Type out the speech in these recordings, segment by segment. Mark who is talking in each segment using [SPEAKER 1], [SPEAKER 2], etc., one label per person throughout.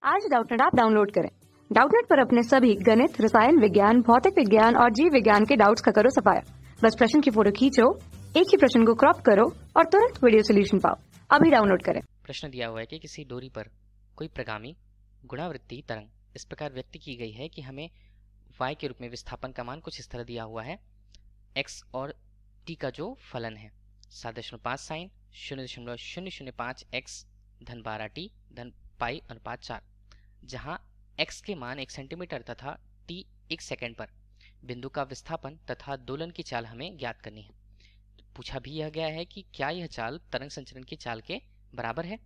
[SPEAKER 1] आज Doubtnut app download करें। Doubtnut पर अपने सभी गणित, रसायन विज्ञान, भौतिक विज्ञान और जीव विज्ञान के डाउट्स का करो सफाया। बस प्रश्न की फोटो खींचो, एक ही प्रश्न को क्रॉप करो और तुरंत वीडियो सोल्यूशन पाओ। अभी डाउनलोड करें।
[SPEAKER 2] प्रश्न दिया हुआ है कि किसी डोरी पर कोई प्रगामी गुणावृत्ति तरंग इस प्रकार व्यक्त की गई है कि हमें y के रूप में विस्थापन का मान कुछ इस तरह दिया हुआ है। x और t का जो फलन है 7.5 साइन 0.005 x धन 12 t धन पाई अनुपात 4, जहां x के मान 1 सेंटीमीटर तथा t 1 सेकंड पर बिंदु का विस्थापन तथा दोलन की चाल हमें ज्ञात करनी है। पूछा भी यह गया है कि क्या यह चाल तरंग संचरण की चाल के बराबर है।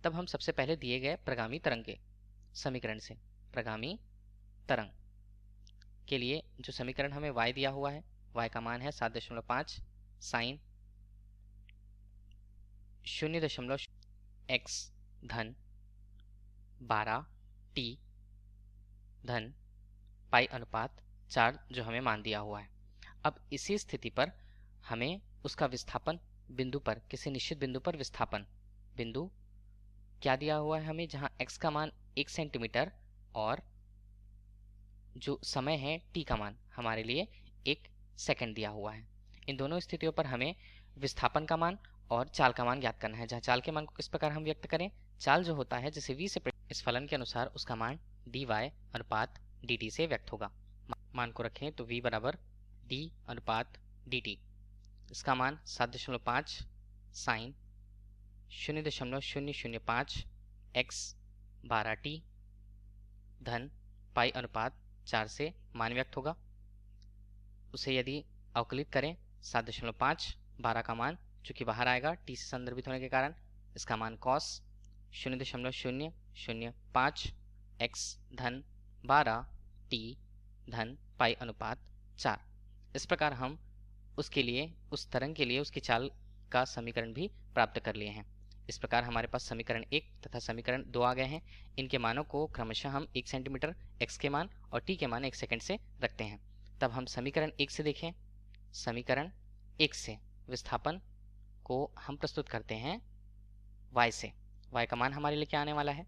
[SPEAKER 2] तब हम सबसे पहले दिए गए प्रगामी तरंग के समीकरण से प्रगामी तरंग के लिए जो समीकरण हमें y दिया हुआ है, y का मान है 7.5 साइन 0.x धन 12 t धन पाई अनुपात 4 जो हमें मान दिया हुआ है। अब इसी स्थिति पर हमें उसका विस्थापन बिंदु पर, किसी निश्चित बिंदु पर विस्थापन बिंदु क्या दिया हुआ है हमें, जहां x का मान 1 सेंटीमीटर और जो समय है t का मान हमारे लिए 1 सेकंड दिया हुआ है। इन दोनों स्थितियों पर हमें विस्थापन का मान और चाल का मान ज्ञात करना है। जहां चाल के मान को किस प्रकार हम व्यक्त करें, चाल जो होता है जैसे v से इस फलन के अनुसार उसका मान dy अनुपात dt से व्यक्त होगा। मान को रखें तो v बराबर d अनुपात dt, इसका मान 7.5 साइन 0.005 x 12 t धन पाई अनुपात 4 से मान व्यक्त होगा। उसे यदि अवकलित करें 7.5 12 का मान चूंकि बाहर आएगा t से संदर्भित होने के कारण, इसका मान cos 0.005 x धन 12 t धन पाई अनुपात 4। इस प्रकार हम उसके लिए, उस तरंग के लिए उसकी चाल का समीकरण भी प्राप्त कर लिए हैं। इस प्रकार हमारे पास समीकरण 1 तथा समीकरण 2 आ गए हैं। इनके मानों को क्रमशः हम 1 सेंटीमीटर x के मान और t के मान 1 सेकंड से रखते हैं। तब हम समीकरण 1 से देखें। समीकरण 1 से विस्थापन को हम प्रस्तुत करते हैं y से। y का मान हमारे लिए क्या आने वाला है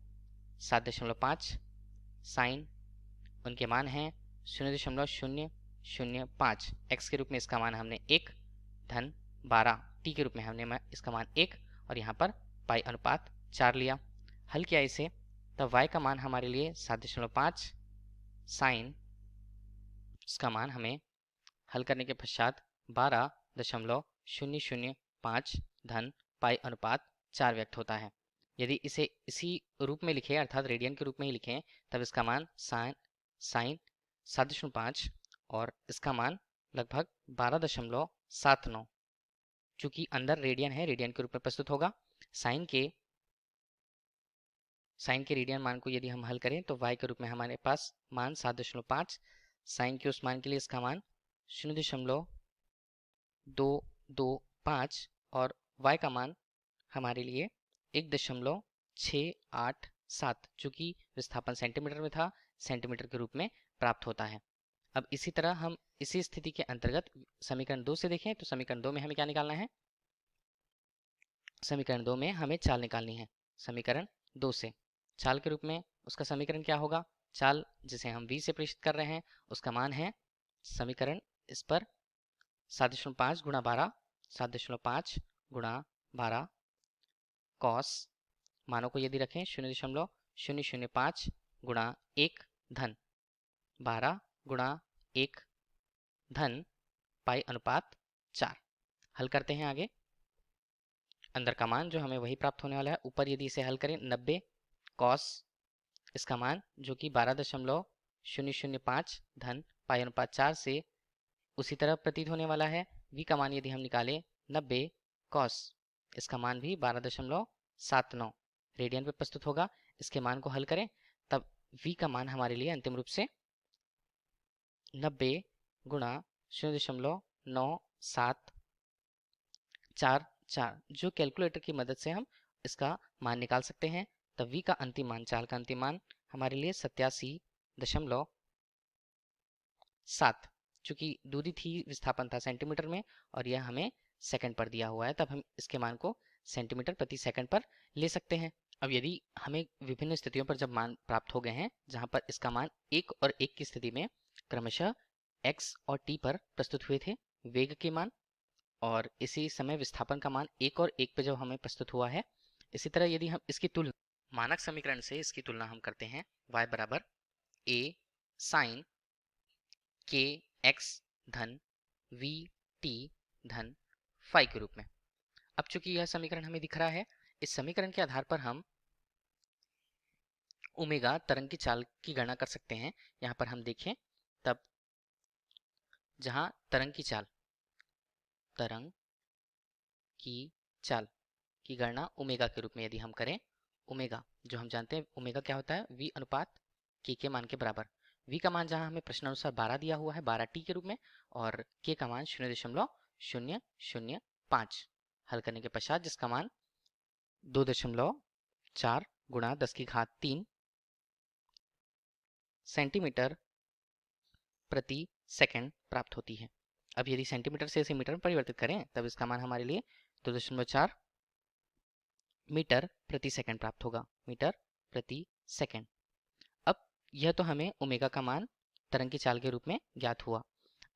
[SPEAKER 2] 7.5 साइन, उनके मान हैं 0.005 x के रूप में इसका मान हमने 1 धन 12 t के रूप में हमने इसका मान 1 और यहाँ पर पाई अनुपात 4 लिया। हल किया इसे, तब y का मान हमारे लिए 7.5 साइन, इसका मान हमें हल करने के पश्चात 12.005 धन पाई अनुपात 4 व्यक्त होता है। यदि इसे इसी रूप में लिखें अर्थात रेडियन के रूप में ही लिखें, तब इसका मान साइन 7.5 और इसका मान लगभग 12.79, चूंकि अंदर रेडियन है रेडियन के रूप में प्रस्तुत होगा। साइन के रेडियन मान को यदि हम हल करें तो y के रूप में हमारे पास मान 7.5, साइन के उस मान के लिए इसका मान 0.225 और y का मान हमारे लिए 1.687, चूंकि विस्थापन सेंटीमीटर में था, सेंटीमीटर के रूप में प्राप्त होता है। अब इसी तरह हम इसी स्थिति के अंतर्गत समीकरण 2 से देखें तो समीकरण 2 में हमें क्या निकालना है, समीकरण 2 में हमें चाल निकालनी है। समीकरण 2 से चाल के रूप में उसका समीकरण क्या होगा, चाल जिसे हम v से प्रेषित कर रहे हैं उसका मान है समीकरण इस पर 7.5 गुणा 12 7.5 गुणा 12 कॉस, मानों को यदि रखें 0.005 गुणा 1 धन 12 गुणा 1 धन पाई अनुपात 4। हल करते हैं आगे। अंदर का मान जो हमें वही प्राप्त होने वाला है। ऊपर यदि इसे हल करें 90 कॉस, इसका मान जो कि 12.005 धन पाई अनुपात 4 से उसी तरह प्रतीत होने वाला है। v का मान यदि हम निकालें 90 कॉस, इसका मान भी 12.79 रेडियन पे प्रस्तुत होगा। इसके मान को हल करें तब v का मान हमारे लिए अंतिम रूप से 90 गुणा 0.9744, जो कैलकुलेटर की मदद से हम इसका मान निकाल सकते हैं। तब v का अंतिम मान, चाल का अंतिम मान हमारे लिए 87.7, चूंकि दूरी थी विस्थापन था सेंटीमीटर में और यह हमें सेकंड पर दिया हुआ है, तब हम इसके मान को सेंटीमीटर प्रति सेकंड पर ले सकते हैं। अब यदि हमें विभिन्न स्थितियों पर जब मान प्राप्त हो गए हैं जहां पर इसका मान 1 और 1 की स्थिति में क्रमशः x और t पर प्रस्तुत हुए थे वेग के मान, और इसी समय विस्थापन का मान 1 और 1 पे जब हमें प्रस्तुत हुआ है, इसी तरह यदि हम इसकी तुलना मानक समीकरण से इसकी तुलना हम करते हैं y बराबर a साइन k x धन v t धन फाई के रूप में। अब चूंकि यह समीकरण हमें दिख रहा है, इस समीकरण के आधार पर हम ओमेगा तरंग की चाल की गणना कर सकते हैं। यहाँ पर हम देखें तब जहां तरंग की चाल की गणना ओमेगा के रूप में यदि हम करें, ओमेगा जो हम जानते हैं ओमेगा क्या होता है, v अनुपात k के मान के बराबर। v का मान जहां हमें प्रश्नानुसार 12 दिया हुआ है 12t के रूप में, और k का मान 0.005 हल करने के पश्चात जिसका मान 2.4 गुणा 10 की घात 3 सेंटीमीटर प्रति सेकंड प्राप्त होती है। अब यदि सेंटीमीटर से इसे मीटर में परिवर्तित करें तब इसका मान हमारे लिए 2.4 मीटर प्रति सेकंड प्राप्त होगा, मीटर प्रति सेकंड। अब यह तो हमें ओमेगा का मान तरंग की चाल के रूप में ज्ञात हुआ।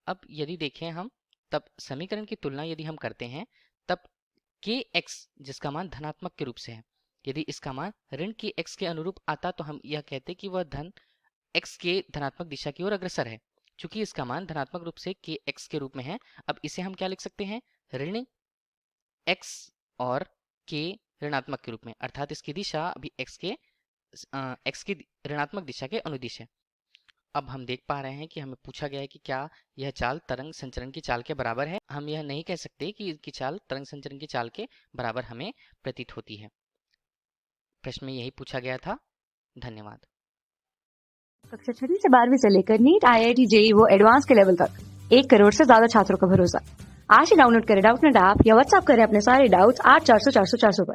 [SPEAKER 2] अब यदि देखें हम तब समीकरण की तुलना यदि हम करते हैं तब kx जिसका मान धनात्मक के रूप से है, यदि इसका मान ऋण kx के अनुरूप आता तो हम यह कहते कि वह धन x के धनात्मक दिशा की ओर अग्रसर है। चूंकि इसका मान धनात्मक रूप से kx के रूप में है, अब इसे हम क्या लिख सकते हैं, ऋण x और k ऋणात्मक के रूप में, अर्थात इसकी दिशा अभी x की ऋणात्मक दिशा के अनुदिश है। अब हम देख पा रहे हैं कि हमें पूछा गया है कि क्या यह चाल तरंग संचरण की चाल के बराबर है। हम यह नहीं कह सकते कि इसकी चाल तरंग संचरण की चाल के बराबर हमें प्रतीत होती है। प्रश्न में यही पूछा गया था। धन्यवाद।
[SPEAKER 1] कक्षा 6वीं से 12वीं से लेकर नीट, IIT, JEE वो एडवांस के लेवल तक 1 करोड़ से ज्यादा छात्रों का भरोसा। आज ही डाउनलोड करें डाउटनेट ऐप या व्हाट्सएप करें अपने सारे डाउट्स 8400 400 400 पर।